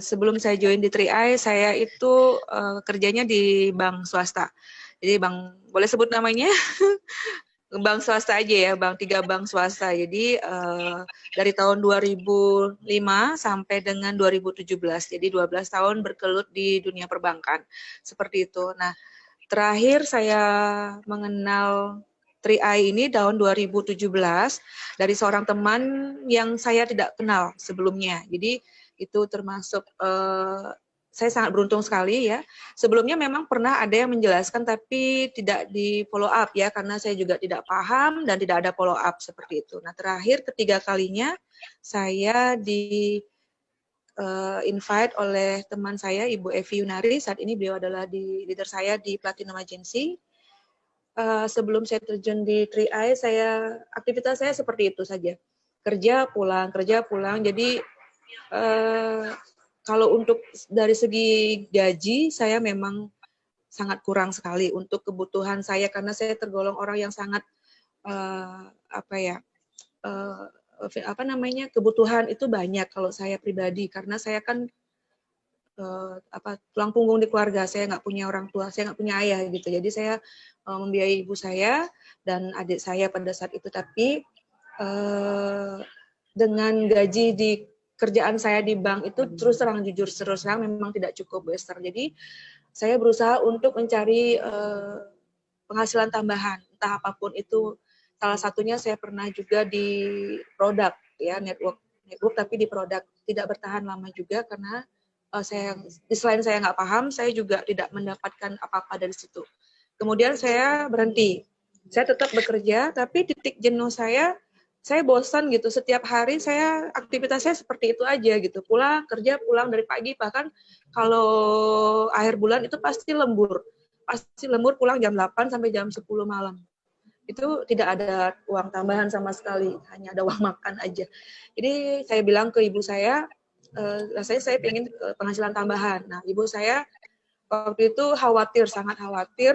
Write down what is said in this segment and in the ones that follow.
Sebelum saya join di 3i, saya itu kerjanya di bank swasta. Jadi bank, boleh sebut namanya? Bank swasta aja ya, tiga bank swasta. Jadi dari tahun 2005 sampai dengan 2017. Jadi 12 tahun bergelut di dunia perbankan. Seperti itu. Nah, terakhir saya mengenal 3i ini tahun 2017 dari seorang teman yang saya tidak kenal sebelumnya. Jadi itu termasuk saya sangat beruntung sekali ya. Sebelumnya memang pernah ada yang menjelaskan tapi tidak di follow up ya, karena saya juga tidak paham dan tidak ada follow up seperti itu. Nah, terakhir ketiga kalinya saya di invite oleh teman saya, Ibu Evi Yunari. Saat ini beliau adalah di leader saya di Platinum Agency. Sebelum saya terjun di 3i, aktivitas saya seperti itu saja. Kerja pulang. Jadi kalau untuk dari segi gaji, saya memang sangat kurang sekali untuk kebutuhan saya, karena saya tergolong orang yang sangat kebutuhan itu banyak kalau saya pribadi, karena saya kan tulang punggung di keluarga. Saya nggak punya orang tua, saya nggak punya ayah gitu. Jadi saya membiayai ibu saya dan adik saya pada saat itu. Tapi dengan gaji di kerjaan saya di bank itu jujur terus terang memang tidak cukup, Bu Esther. Jadi saya berusaha untuk mencari penghasilan tambahan, entah apapun itu. Salah satunya saya pernah juga di produk ya, network tapi di produk. Tidak bertahan lama juga karena selain saya nggak paham, saya juga tidak mendapatkan apa-apa dari situ. Kemudian saya berhenti. Saya tetap bekerja, tapi titik jenuh saya bosan gitu. Setiap hari aktivitasnya seperti itu aja gitu. Pulang kerja, pulang dari pagi, bahkan kalau akhir bulan itu pasti lembur. Pulang jam 8 sampai jam 10 malam. Itu tidak ada uang tambahan sama sekali, hanya ada uang makan aja. Jadi saya bilang ke ibu saya, rasanya saya ingin penghasilan tambahan. Nah, ibu saya waktu itu sangat khawatir,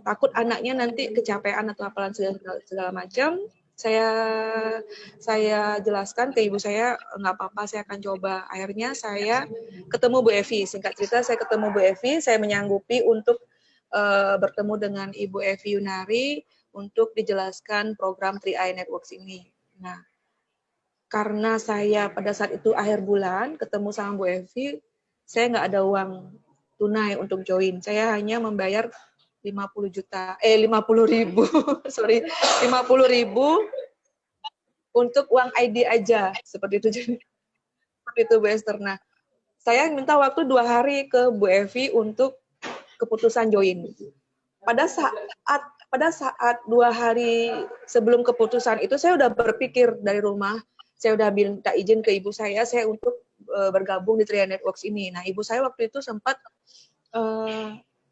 takut anaknya nanti kecapean atau apalan segala macam. Saya jelaskan ke ibu saya, nggak apa-apa, saya akan coba. Akhirnya saya ketemu Bu Evi. Singkat cerita, saya ketemu Bu Evi, saya menyanggupi untuk bertemu dengan Ibu Evi Yunari untuk dijelaskan program 3i Networks ini. Nah, karena saya pada saat itu akhir bulan ketemu sama Bu Evi, saya nggak ada uang tunai untuk join. Saya hanya membayar 50 ribu, sorry, 50 ribu untuk uang ID aja, seperti itu. Seperti itu, Bu Esther. Nah, saya minta waktu 2 hari ke Bu Evi untuk keputusan join. Pada saat 2 hari sebelum keputusan itu, saya udah berpikir dari rumah, saya udah minta izin ke ibu saya untuk bergabung di 3i Networks ini. Nah, ibu saya waktu itu sempat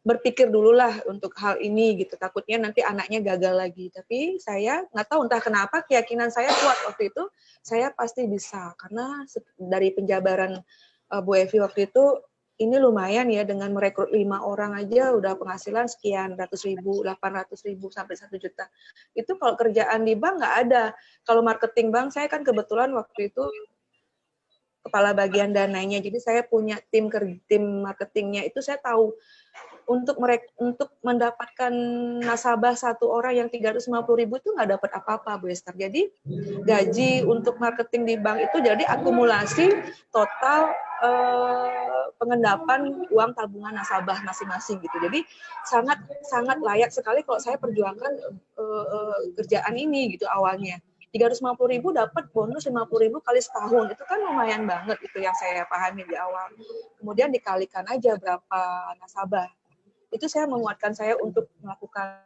berpikir dulu lah untuk hal ini gitu, takutnya nanti anaknya gagal lagi. Tapi saya nggak tahu entah kenapa keyakinan saya kuat waktu itu, saya pasti bisa, karena dari penjabaran Bu Evi waktu itu, ini lumayan ya, dengan merekrut 5 orang aja udah penghasilan sekian ratus ribu, 800 ribu sampai 1 juta. Itu kalau kerjaan di bank nggak ada. Kalau marketing bank, saya kan kebetulan waktu itu kepala bagian dananya, jadi saya punya tim marketingnya itu. Saya tahu untuk mendapatkan nasabah satu orang yang 350 ribu itu nggak dapat apa-apa, Bu Esther. Jadi gaji untuk marketing di bank itu jadi akumulasi total pengendapan uang tabungan nasabah masing-masing gitu. Jadi sangat layak sekali kalau saya perjuangkan kerjaan ini gitu awalnya. 350 ribu dapat bonus 50 ribu kali setahun, itu kan lumayan banget, itu yang saya pahami di awal. Kemudian dikalikan aja berapa nasabah. Itu saya menguatkan saya untuk melakukan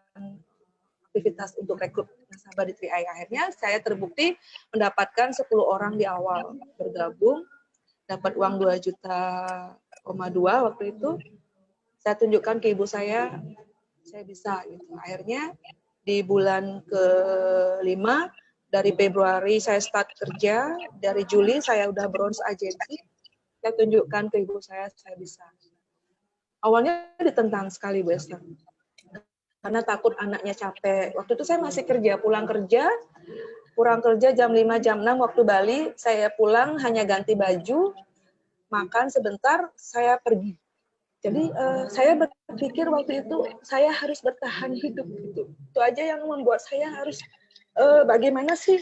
aktivitas untuk rekrut nasabah di 3i. Akhirnya saya terbukti mendapatkan 10 orang di awal bergabung, dapat uang 2,2 juta waktu itu. Saya tunjukkan ke ibu saya bisa gitu. Akhirnya di bulan ke-5 dari Februari saya start kerja, dari Juli saya udah bronze agensi. Saya tunjukkan ke ibu saya bisa. Awalnya ditentang sekali, Bu Esther, karena takut anaknya capek. Waktu itu saya masih kerja, pulang kerja, pulang kerja jam 5, jam 6 waktu Bali, saya pulang hanya ganti baju, makan sebentar, saya pergi. Jadi saya berpikir waktu itu saya harus bertahan hidup gitu. Itu aja yang membuat saya harus bagaimana sih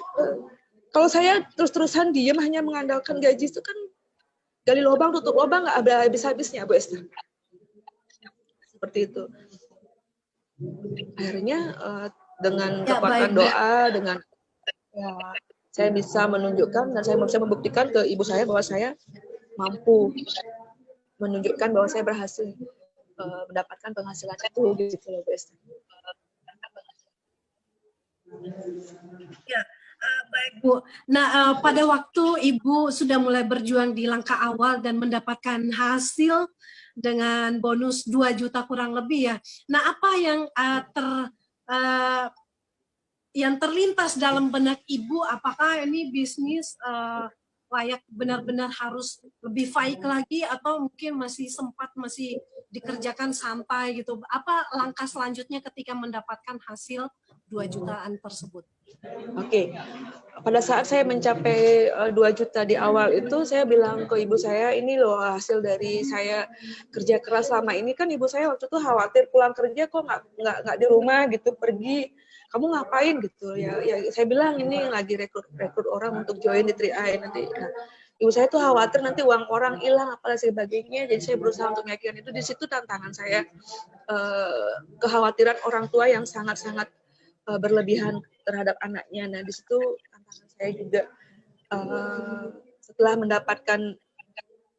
kalau saya terus-terusan diam hanya mengandalkan gaji itu kan gali lubang tutup lubang nggak ada habis-habisnya Bu Esther. Seperti itu. Akhirnya dengan kekuatan doa, dengan ya, saya bisa menunjukkan dan saya bisa membuktikan ke ibu saya bahwa saya mampu menunjukkan bahwa saya berhasil mendapatkan penghasilan itu gitu loh Bu Esther. Ya, baik Bu. Nah, pada waktu Ibu sudah mulai berjuang di langkah awal dan mendapatkan hasil dengan bonus 2 juta kurang lebih ya. Nah, apa yang terlintas dalam benak Ibu? Apakah ini bisnis layak benar-benar harus lebih baik lagi atau mungkin masih dikerjakan santai gitu? Apa langkah selanjutnya ketika mendapatkan hasil 2 jutaan tersebut? Oke, pada saat saya mencapai 2 juta di awal itu, saya bilang ke ibu saya, ini loh hasil dari saya kerja keras selama ini. Kan ibu saya waktu itu khawatir pulang kerja kok nggak di rumah gitu, pergi. Kamu ngapain gitu ya? Ya saya bilang ini lagi rekrut orang untuk join di 3i nanti. Nah, ibu saya tuh khawatir nanti uang orang hilang apa sebagainya. Jadi saya berusaha untuk meyakinkan itu. Di situ tantangan saya, kekhawatiran orang tua yang sangat-sangat berlebihan terhadap anaknya. Nah, di situ tantangan saya juga setelah mendapatkan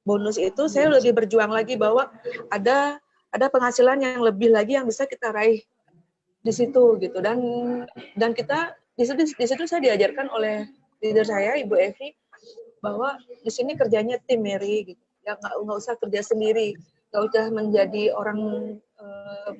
bonus itu, saya lebih berjuang lagi bahwa ada penghasilan yang lebih lagi yang bisa kita raih di situ gitu. Dan kita di situ saya diajarkan oleh leader saya, Ibu Evi, bahwa di sini kerjanya tim, Mary gitu. Ya nggak usah kerja sendiri, nggak usah menjadi orang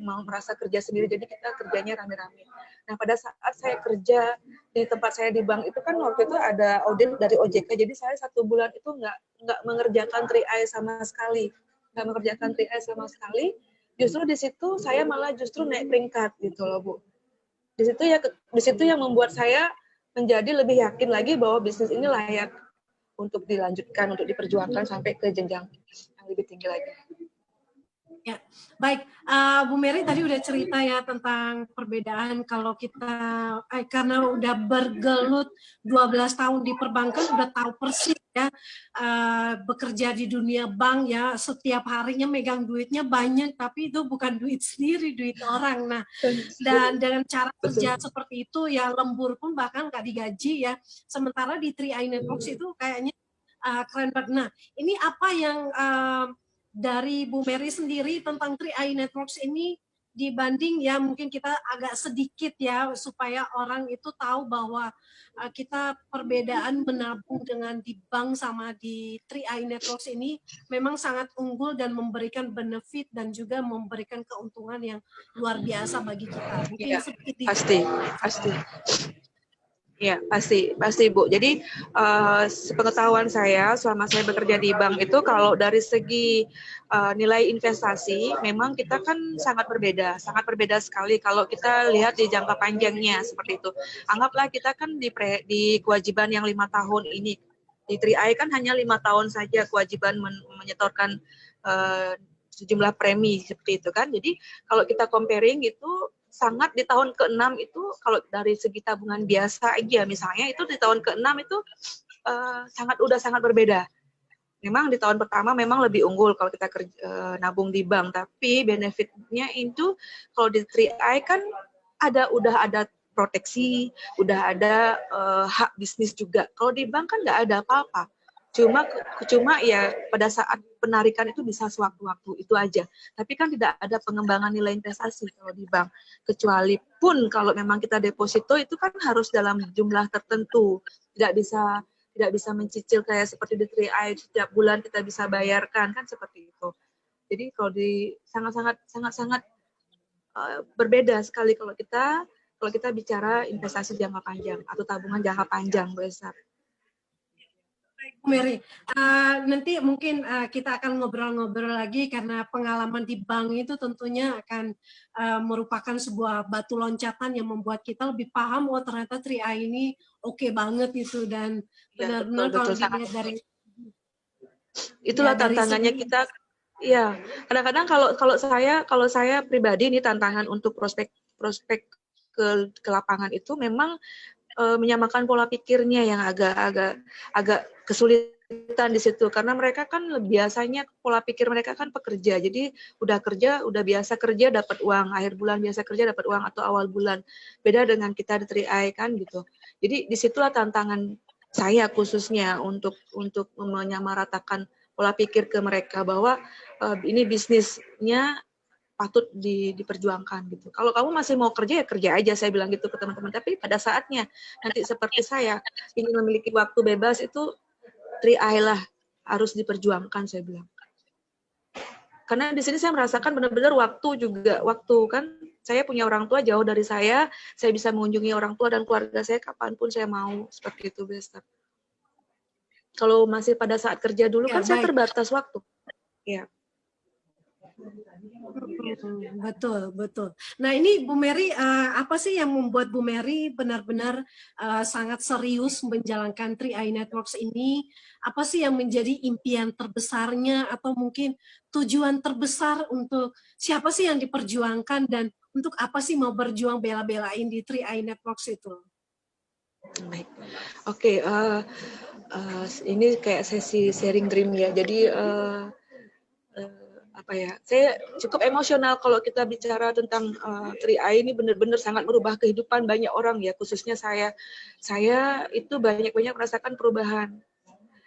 mau merasa kerja sendiri. Jadi kita kerjanya rame-rame. Nah, pada saat saya kerja di tempat saya di bank itu kan waktu itu ada audit dari OJK. Jadi saya 1 bulan itu nggak mengerjakan 3i sama sekali, nggak mengerjakan 3i sama sekali. Justru di situ saya malah justru naik peringkat gitu loh Bu. Di situ yang membuat saya menjadi lebih yakin lagi bahwa bisnis ini layak untuk dilanjutkan, untuk diperjuangkan sampai ke jenjang yang lebih tinggi lagi. Ya, baik. Bu Mary tadi udah cerita ya tentang perbedaan kalau kita karena udah bergelut 12 tahun di perbankan, udah tahu persis ya bekerja di dunia bank ya, setiap harinya megang duitnya banyak, tapi itu bukan duit sendiri, duit orang. Nah, dan dengan cara kerja seperti itu ya lembur pun bahkan nggak digaji ya. Sementara di 3i Networks itu kayaknya keren banget. Nah, ini apa yang dari Bu Mary sendiri tentang 3i Networks ini dibanding ya mungkin kita agak sedikit ya supaya orang itu tahu bahwa kita perbedaan menabung dengan di bank sama di 3i Networks ini memang sangat unggul dan memberikan benefit dan juga memberikan keuntungan yang luar biasa bagi kita. Mungkin ya, seperti pasti. Ya, pasti Bu. Jadi sepengetahuan saya selama saya bekerja di bank itu kalau dari segi nilai investasi memang kita kan sangat berbeda sekali kalau kita lihat di jangka panjangnya seperti itu. Anggaplah kita kan di kewajiban yang 5 tahun ini. Di 3i kan hanya 5 tahun saja kewajiban menyetorkan sejumlah premi seperti itu kan. Jadi kalau kita comparing itu sangat di tahun ke-6 itu kalau dari segi tabungan biasa aja misalnya itu di tahun ke-6 itu sangat berbeda. Memang di tahun pertama memang lebih unggul kalau kita nabung di bank, tapi benefitnya itu kalau di 3i kan udah ada proteksi, udah ada hak bisnis juga. Kalau di bank kan nggak ada apa-apa. Cuma ya pada saat penarikan itu bisa sewaktu-waktu itu aja. Tapi kan tidak ada pengembangan nilai investasi kalau di bank. Kecuali pun kalau memang kita deposito itu kan harus dalam jumlah tertentu. Tidak bisa mencicil kayak seperti di 3i setiap bulan kita bisa bayarkan kan seperti itu. Jadi kalau di sangat berbeda sekali kalau kita bicara investasi jangka panjang atau tabungan jangka panjang besar. Bu Mary, nanti mungkin kita akan ngobrol-ngobrol lagi karena pengalaman di bank itu tentunya akan merupakan sebuah batu loncatan yang membuat kita lebih paham, oh ternyata 3i ini oke banget itu, dan Ya, betul benar-benar kalau betul sangat. dilihat dari Itulah dari tantangannya segi kita. Iya, kadang-kadang kalau saya pribadi ini tantangan untuk prospek prospek ke lapangan itu memang menyamakan pola pikirnya yang agak kesulitan di situ karena mereka kan biasanya pola pikir mereka kan pekerja, jadi udah biasa kerja dapat uang akhir bulan, biasa kerja dapat uang atau awal bulan, beda dengan kita di 3i kan gitu. Jadi disitulah tantangan saya khususnya untuk menyamaratakan pola pikir ke mereka bahwa ini bisnisnya patut diperjuangkan gitu. Kalau kamu masih mau kerja ya kerja aja, saya bilang gitu ke teman-teman. Tapi pada saatnya nanti seperti saya ingin memiliki waktu bebas itu 3i lah harus diperjuangkan, saya bilang. Karena di sini saya merasakan benar-benar waktu kan saya punya orang tua jauh dari saya bisa mengunjungi orang tua dan keluarga saya kapanpun saya mau, seperti itu, Bester. Kalau masih pada saat kerja dulu ya, kan saya baik. terbatas waktu. Ya. Betul, betul. Nah ini Bu Mary, apa sih yang membuat Bu Mary benar-benar sangat serius menjalankan 3i Networks ini? Apa sih yang menjadi impian terbesarnya atau mungkin tujuan terbesar untuk siapa sih yang diperjuangkan dan untuk apa sih mau berjuang bela-belain di 3i Networks itu? Baik, oke. Ini kayak sesi sharing dream ya. Jadi apa ya? Saya cukup emosional kalau kita bicara tentang 3i ini benar-benar sangat merubah kehidupan banyak orang ya. Khususnya saya itu banyak-banyak merasakan perubahan.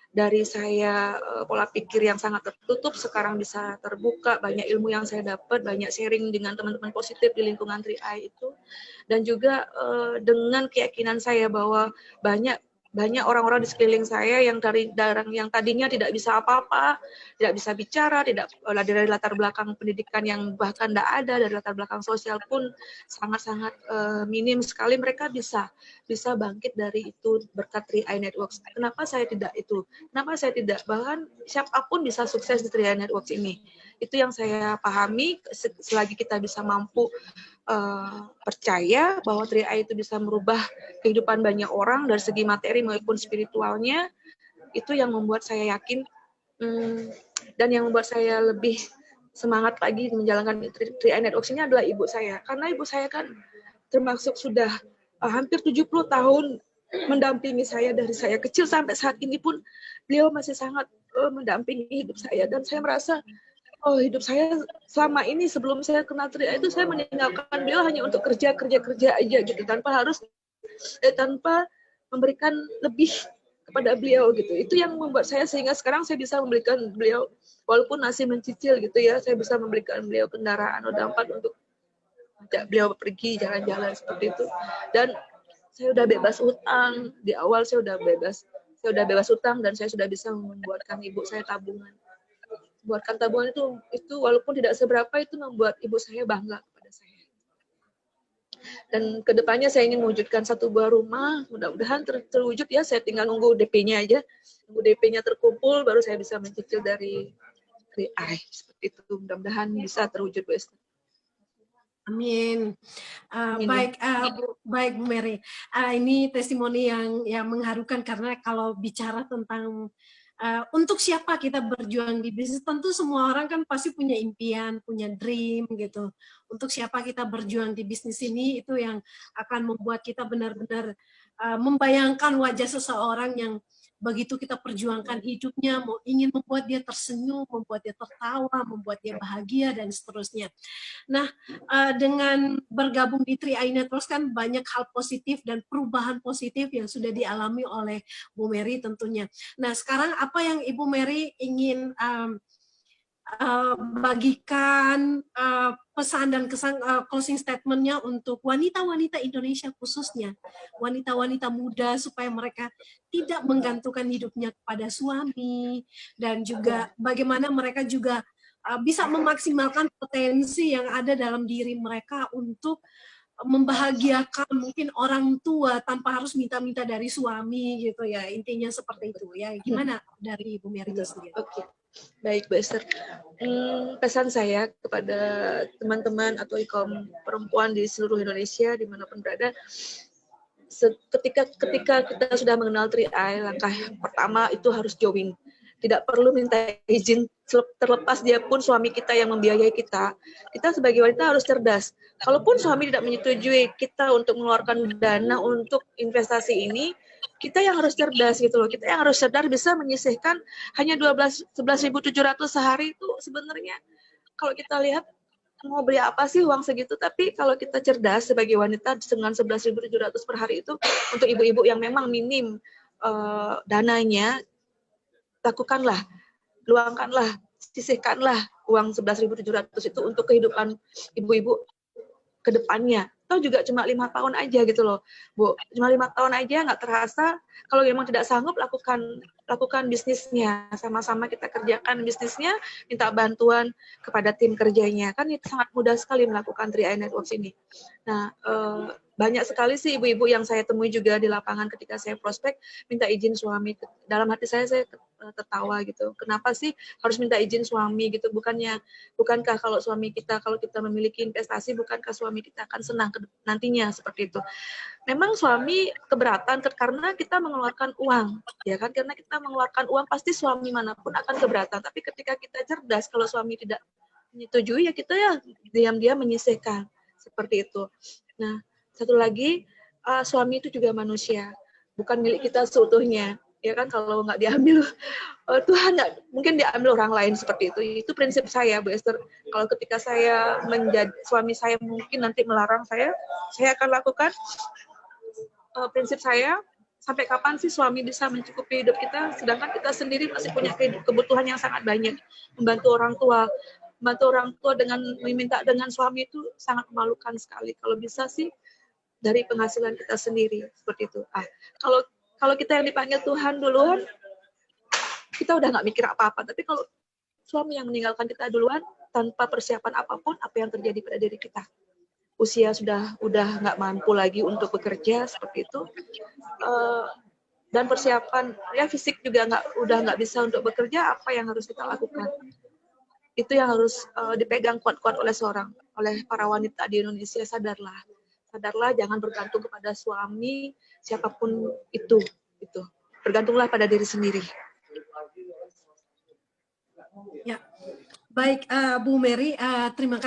Dari saya pola pikir yang sangat tertutup sekarang bisa terbuka, banyak ilmu yang saya dapat, banyak sharing dengan teman-teman positif di lingkungan 3i itu, dan juga dengan keyakinan saya bahwa banyak orang-orang di sekeliling saya yang yang tadinya tidak bisa apa-apa, tidak bisa bicara, tidak dari latar belakang pendidikan yang bahkan tidak ada, dari latar belakang sosial pun sangat-sangat minim sekali, mereka bisa bangkit dari itu berkat 3i Networks. Kenapa saya tidak itu? Kenapa saya tidak? Bahkan siapapun bisa sukses di 3i Networks ini. Itu yang saya pahami, selagi kita bisa mampu percaya bahwa 3i itu bisa merubah kehidupan banyak orang dari segi materi maupun spiritualnya, itu yang membuat saya yakin dan yang membuat saya lebih semangat lagi menjalankan 3i Networks ini adalah ibu saya. Karena ibu saya kan termasuk sudah hampir 70 tahun mendampingi saya dari saya kecil sampai saat ini pun beliau masih sangat mendampingi hidup saya, dan saya merasa hidup saya selama ini sebelum saya kenal 3i itu saya meninggalkan beliau hanya untuk kerja aja gitu, tanpa memberikan lebih kepada beliau gitu. Itu yang membuat saya sehingga sekarang saya bisa memberikan beliau walaupun masih mencicil gitu ya, saya bisa memberikan beliau kendaraan roda 4 untuk beliau pergi jalan-jalan seperti itu. Dan saya sudah bebas utang di awal, saya sudah bebas utang dan saya sudah bisa membuatkan ibu saya tabungan. Buatkan tabungan itu walaupun tidak seberapa, itu membuat ibu saya bangga kepada saya. Dan kedepannya saya ingin mewujudkan satu buah rumah, mudah-mudahan terwujud ya. Saya tinggal nunggu DP-nya aja, nunggu DP-nya terkumpul baru saya bisa mencicil dari 3i seperti itu. Mudah-mudahan bisa terwujud, Bu Esther. Amin. Baik Bu Mary. Ini testimoni yang mengharukan karena kalau bicara tentang untuk siapa kita berjuang di bisnis, tentu semua orang kan pasti punya impian, punya dream gitu. Untuk siapa kita berjuang di bisnis ini, itu yang akan membuat kita benar-benar membayangkan wajah seseorang yang begitu kita perjuangkan hidupnya, ingin membuat dia tersenyum, membuat dia tertawa, membuat dia bahagia, dan seterusnya. Nah, dengan bergabung di 3i Networks kan banyak hal positif dan perubahan positif yang sudah dialami oleh Bu Mary tentunya. Nah, sekarang apa yang Ibu Mary ingin bagikan pesan dan kesan closing statement-nya untuk wanita-wanita Indonesia khususnya, wanita-wanita muda, supaya mereka tidak menggantungkan hidupnya kepada suami, dan juga bagaimana mereka juga bisa memaksimalkan potensi yang ada dalam diri mereka untuk membahagiakan mungkin orang tua tanpa harus minta-minta dari suami gitu ya, intinya seperti itu ya. Gimana dari Bu Mary sendiri? Oke, baik Bu Esther. Pesan saya kepada teman-teman atau kaum perempuan di seluruh Indonesia dimanapun berada, ketika kita sudah mengenal 3I, langkah pertama itu harus join. Tidak perlu minta izin, terlepas dia pun suami kita yang membiayai kita. Kita sebagai wanita harus cerdas. Kalaupun suami tidak menyetujui kita untuk mengeluarkan dana untuk investasi ini, kita yang harus cerdas gitu loh. Kita yang harus cerdas bisa menyisihkan hanya 11.700 sehari itu sebenarnya kalau kita lihat mau beli apa sih uang segitu, tapi kalau kita cerdas sebagai wanita dengan 11.700 per hari itu untuk ibu-ibu yang memang minim dananya, lakukanlah, luangkanlah, sisihkanlah uang 11.700 itu untuk kehidupan ibu-ibu ke depannya. Atau juga cuma 5 tahun aja gitu loh, Bu. Cuma 5 tahun aja nggak terasa. Kalau memang tidak sanggup, lakukan bisnisnya. Sama-sama kita kerjakan bisnisnya, minta bantuan kepada tim kerjanya. Kan itu sangat mudah sekali melakukan 3i Networks ini. Nah, banyak sekali sih ibu-ibu yang saya temui juga di lapangan ketika saya prospek minta izin suami. Dalam hati saya tertawa gitu. Kenapa sih harus minta izin suami gitu? Bukankah kalau kita memiliki investasi, bukankah suami kita akan senang nantinya seperti itu? Memang suami keberatan karena kita mengeluarkan uang, ya kan? Karena kita mengeluarkan uang pasti suami manapun akan keberatan. Tapi ketika kita cerdas, kalau suami tidak menyetujui ya kita ya diam-diam menyisihkan seperti itu. Nah, satu lagi, suami itu juga manusia, bukan milik kita seutuhnya. Ya kan, kalau nggak diambil Tuhan, mungkin diambil orang lain seperti itu. Itu prinsip saya, Bu Esther. Kalau ketika saya menjadi suami saya mungkin nanti melarang saya akan lakukan prinsip saya. Sampai kapan sih suami bisa mencukupi hidup kita, sedangkan kita sendiri masih punya kebutuhan yang sangat banyak. Membantu orang tua dengan meminta dengan suami itu sangat memalukan sekali. Kalau bisa sih dari penghasilan kita sendiri seperti itu. Kalau kita yang dipanggil Tuhan duluan, kita udah nggak mikir apa-apa. Tapi kalau suami yang meninggalkan kita duluan tanpa persiapan apapun, apa yang terjadi pada diri kita? Usia udah nggak mampu lagi untuk bekerja seperti itu, dan persiapan ya fisik juga udah nggak bisa untuk bekerja. Apa yang harus kita lakukan? Itu yang harus dipegang kuat-kuat oleh para wanita di Indonesia. Sadarlah, jangan bergantung kepada suami siapapun itu. Bergantunglah pada diri sendiri. Ya, baik Bu Mary, terima kasih.